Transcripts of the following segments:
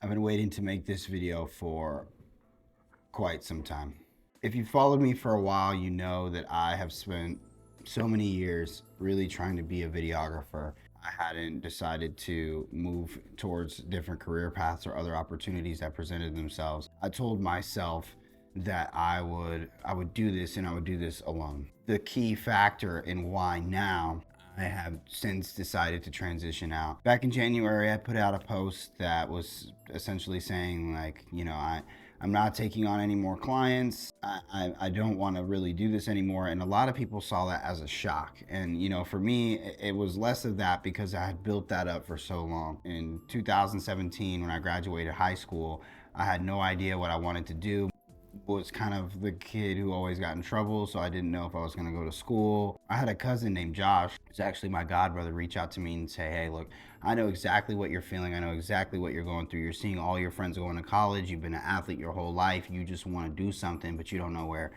I've been waiting to make this video for quite some time. If you followed me for a while, you know that I have spent so many years really trying to be a videographer. I hadn't decided to move towards different career paths or other opportunities that presented themselves. I told myself that I would do this, and I would do this alone. The key factor in why now I have since decided to transition out. Back in January, I put out a post that was essentially saying, like, I'm not taking on any more clients. I don't want to really do this anymore. And a lot of people saw that as a shock. And, for me, it was less of that because I had built that up for so long. In 2017, when I graduated high school, I had no idea what I wanted to do. Was kind of the kid who always got in trouble, so I didn't know if I was going to go to school. I had a cousin named Josh, who's actually my god brother, reach out to me and say, hey, look, I know exactly what you're feeling. I know exactly what you're going through. You're seeing all your friends going to college. You've been an athlete your whole life. You just want to do something, but you don't know where.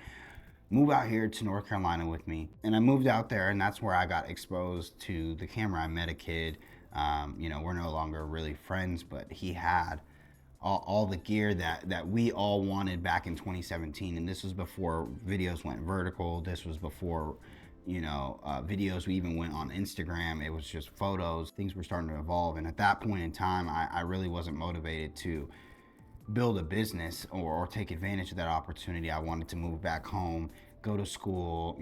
Move out here to North Carolina with me. And I moved out there, and that's where I got exposed to the camera. I met a kid. We're no longer really friends, but he had all the gear that we all wanted back in 2017. And this was before videos went vertical. This was before videos we even went on Instagram. It was just photos. Things were starting to evolve, and at that point in time, I really wasn't motivated to build a business or take advantage of that opportunity. I wanted to move back home, go to school,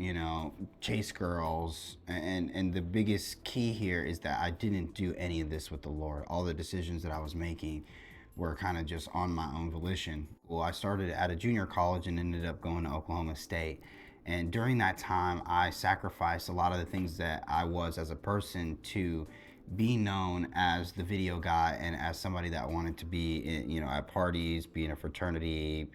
chase girls. And the biggest key here is that I didn't do any of this with the Lord. All the decisions that I was making were kind of just on my own volition. Well, I started at a junior college and ended up going to Oklahoma State. And during that time, I sacrificed a lot of the things that I was as a person to be known as the video guy and as somebody that wanted to be, at parties, be in a fraternity,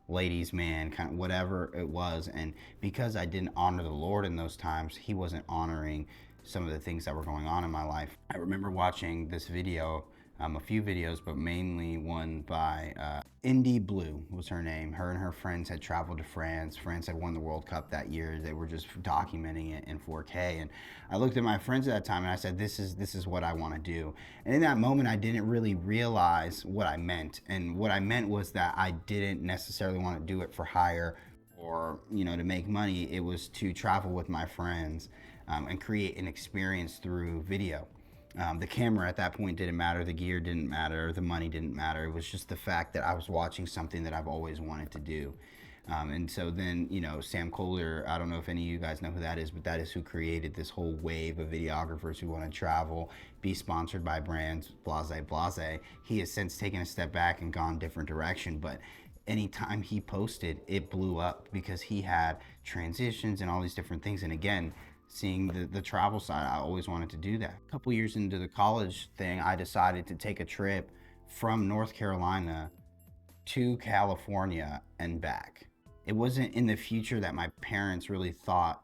ladies man, kind of whatever it was. And because I didn't honor the Lord in those times, he wasn't honoring some of the things that were going on in my life. I remember watching this video, a few videos, but mainly one by Indy Blue was her name. Her and her friends had traveled to France. France had won the World Cup that year. They were just documenting it in 4K. And I looked at my friends at that time and I said, this is what I want to do. And in that moment, I didn't really realize what I meant. And what I meant was that I didn't necessarily want to do it for hire or, to make money. It was to travel with my friends and create an experience through video. The camera at that point didn't matter, the gear didn't matter, the money didn't matter. It was just the fact that I was watching something that I've always wanted to do. And so then, Sam Kohler, I don't know if any of you guys know who that is, but that is who created this whole wave of videographers who want to travel, be sponsored by brands, blase, blase. He has since taken a step back and gone a different direction, but anytime he posted, it blew up because he had transitions and all these different things. And again, seeing the travel side, I always wanted to do that. A couple years into the college thing, I decided to take a trip from North Carolina to California and back. It wasn't in the future that my parents really thought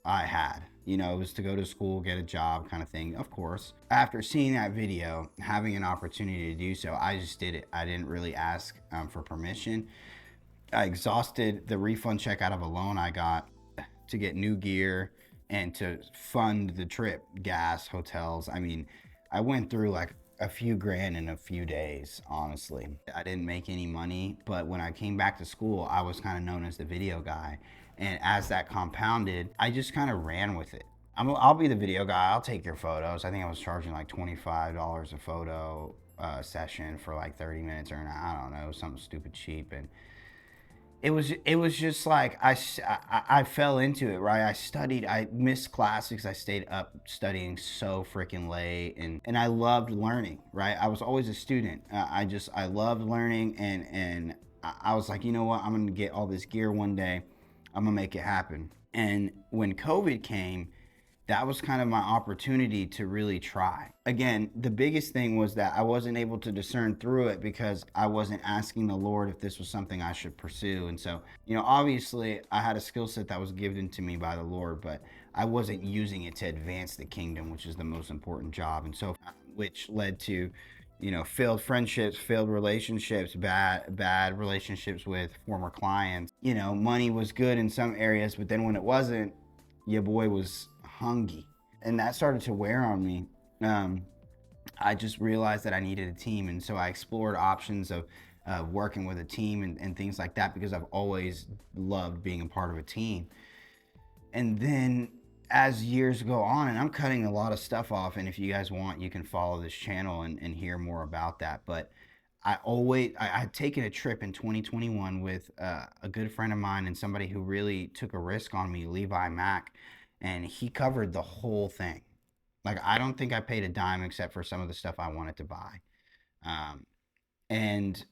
I had. It was to go to school, get a job kind of thing, of course. After seeing that video, having an opportunity to do so, I just did it. I didn't really ask for permission. I exhausted the refund check out of a loan I got to get new gear and to fund the trip, gas, hotels. I mean, I went through like a few grand in a few days, honestly. I didn't make any money, but when I came back to school, I was kind of known as the video guy. And as that compounded, I just kind of ran with it. I'll be the video guy. I'll take your photos. I think I was charging like $25 a photo session for like 30 minutes or I don't know, something stupid cheap. And it was just like I fell into it, right? I studied, I missed class because I stayed up studying so freaking late, and I loved learning, right? I was always a student. I loved learning, and I was like, you know what? I'm gonna get all this gear one day. I'm gonna make it happen. And when COVID came, that was kind of my opportunity to really try. Again, the biggest thing was that I wasn't able to discern through it because I wasn't asking the Lord if this was something I should pursue. And so, obviously I had a skill set that was given to me by the Lord, but I wasn't using it to advance the kingdom, which is the most important job. And so, which led to, failed friendships, failed relationships, bad relationships with former clients. Money was good in some areas, but then when it wasn't, your boy was hungry, and that started to wear on me. I just realized that I needed a team. And so I explored options of working with a team and things like that, because I've always loved being a part of a team. And then as years go on, and I'm cutting a lot of stuff off, and if you guys want, you can follow this channel and hear more about that. But I had taken a trip in 2021 with a good friend of mine and somebody who really took a risk on me, Levi Mack, and he covered the whole thing. Like, I don't think I paid a dime except for some of the stuff I wanted to buy. Um, and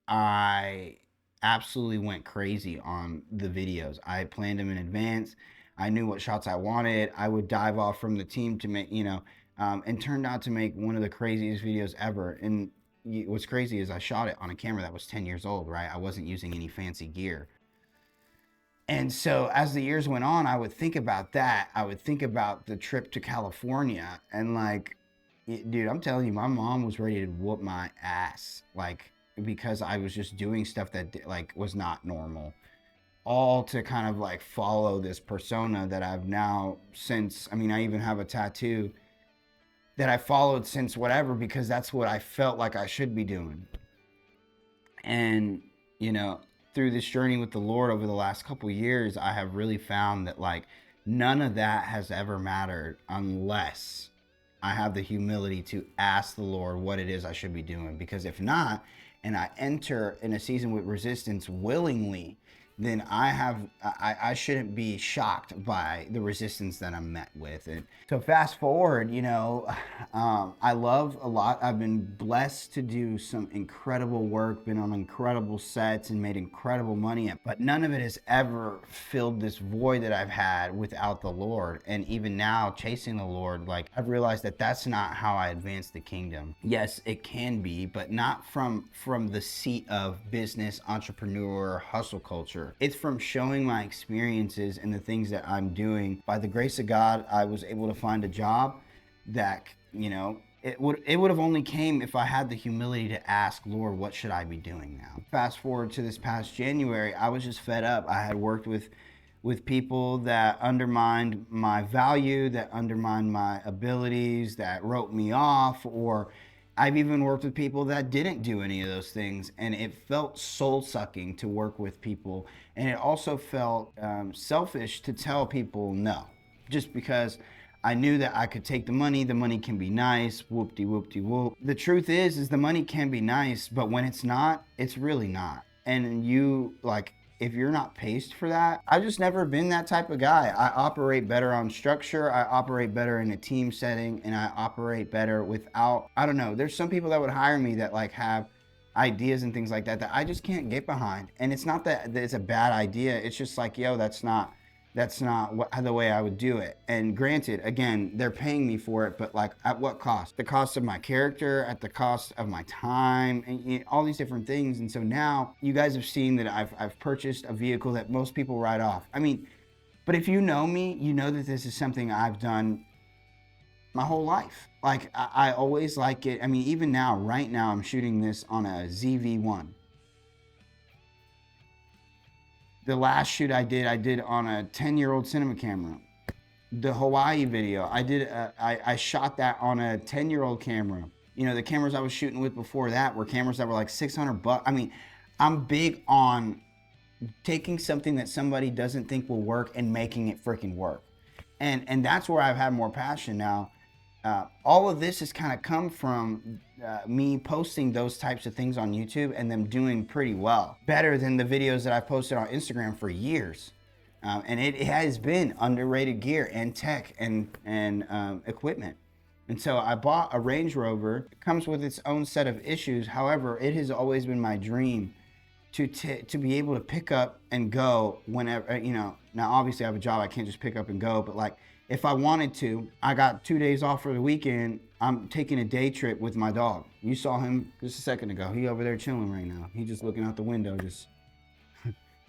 I absolutely went crazy on the videos. I planned them in advance. I knew what shots I wanted. I would dive off from the team to make, and turned out to make one of the craziest videos ever. And what's crazy is I shot it on a camera that was 10 years old, right? I wasn't using any fancy gear. And so as the years went on, I would think about that. I would think about the trip to California, and like, dude, I'm telling you, my mom was ready to whoop my ass, like, because I was just doing stuff that like was not normal, all to kind of like follow this persona that I've now since, I mean, I even have a tattoo that I followed since whatever, because that's what I felt like I should be doing. And, you know, through this journey with the Lord over the last couple years, I have really found that like none of that has ever mattered unless I have the humility to ask the Lord what it is I should be doing. Because if not, and I enter in a season with resistance willingly, then I shouldn't be shocked by the resistance that I'm met with. And so fast forward, I love a lot. I've been blessed to do some incredible work, been on incredible sets and made incredible money, but none of it has ever filled this void that I've had without the Lord. And even now, chasing the Lord, like, I've realized that that's not how I advance the kingdom. Yes, it can be, but not from the seat of business, entrepreneur, hustle culture. It's from showing my experiences and the things that I'm doing. By the grace of God, I was able to find a job that, it would have only came if I had the humility to ask, Lord, what should I be doing now? Fast forward to this past January, I was just fed up. I had worked with people that undermined my value, that undermined my abilities, that wrote me off, or I've even worked with people that didn't do any of those things, and it felt soul-sucking to work with people, and it also felt selfish to tell people no, just because I knew that I could take the money can be nice, whoop-de-whoop-de-whoop. The truth is the money can be nice, but when it's not, it's really not. And if you're not paced for that, I've just never been that type of guy. I operate better on structure. I operate better in a team setting, and I operate better without, I don't know. There's some people that would hire me that like have ideas and things like that I just can't get behind. And it's not that it's a bad idea. It's just like, yo, that's not the way I would do it. And granted, again, they're paying me for it, but like, at what cost? The cost of my character, at the cost of my time, and all these different things. And so now you guys have seen that I've purchased a vehicle that most people write off. I mean, but if you know me, you know that this is something I've done my whole life. Like, I always like it. I mean, even now, right now, I'm shooting this on a ZV-1. The last shoot I did on a 10-year-old cinema camera. The Hawaii video, I shot that on a 10-year-old camera. The cameras I was shooting with before that were cameras that were like $600. I mean, I'm big on taking something that somebody doesn't think will work and making it freaking work. And that's where I've had more passion now. All of this has kind of come from me posting those types of things on YouTube and them doing pretty well. Better than the videos that I've posted on Instagram for years. And it has been underrated gear and tech and equipment. And so I bought a Range Rover. It comes with its own set of issues. However, it has always been my dream to be able to pick up and go whenever, now obviously I have a job, I can't just pick up and go, but like, if I wanted to, I got 2 days off for the weekend, I'm taking a day trip with my dog. You saw him just a second ago. He over there chilling right now. He just looking out the window, just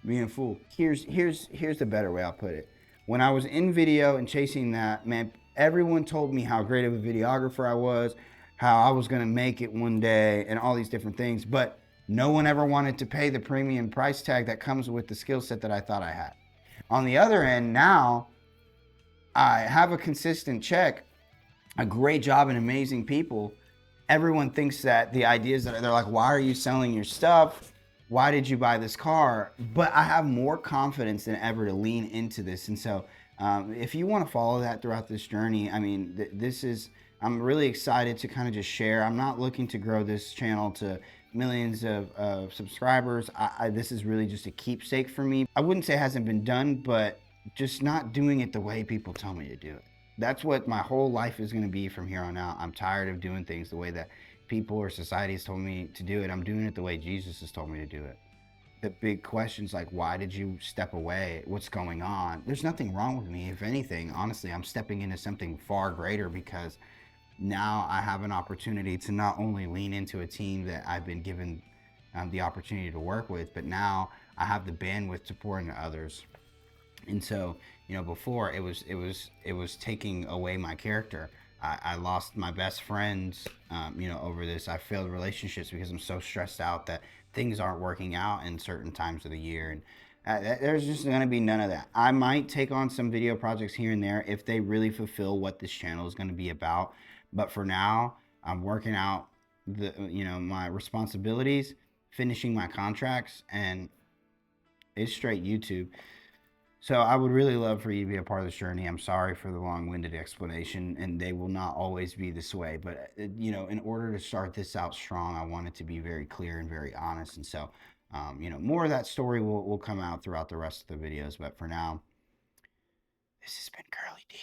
being a fool. Here's the better way I'll put it. When I was in video and chasing that, man, everyone told me how great of a videographer I was, how I was gonna make it one day, and all these different things, but no one ever wanted to pay the premium price tag that comes with the skill set that I thought I had. On the other end, now, I have a consistent check, a great job and amazing people, everyone thinks that the ideas that they're like, why are you selling your stuff? Why did you buy this car? But I have more confidence than ever to lean into this. And so, if you want to follow that throughout this journey, I mean, this is, I'm really excited to kind of just share. I'm not looking to grow this channel to millions of subscribers. This is really just a keepsake for me. I wouldn't say it hasn't been done, but just not doing it the way people tell me to do it. That's what my whole life is going to be from here on out. I'm tired of doing things the way that people or society has told me to do it. I'm doing it the way Jesus has told me to do it. The big questions like, why did you step away? What's going on? There's nothing wrong with me. If anything, honestly, I'm stepping into something far greater, because now I have an opportunity to not only lean into a team that I've been given the opportunity to work with, but now I have the bandwidth to pour into others. And so, before it was taking away my character. I lost my best friends, over this. I failed relationships because I'm so stressed out that things aren't working out in certain times of the year. And there's just going to be none of that. I might take on some video projects here and there if they really fulfill what this channel is going to be about. But for now, I'm working out my responsibilities, finishing my contracts, and it's straight YouTube. So I would really love for you to be a part of this journey. I'm sorry for the long-winded explanation, and they will not always be this way. But in order to start this out strong, I want it to be very clear and very honest. And so, more of that story will come out throughout the rest of the videos. But for now, this has been Curly D.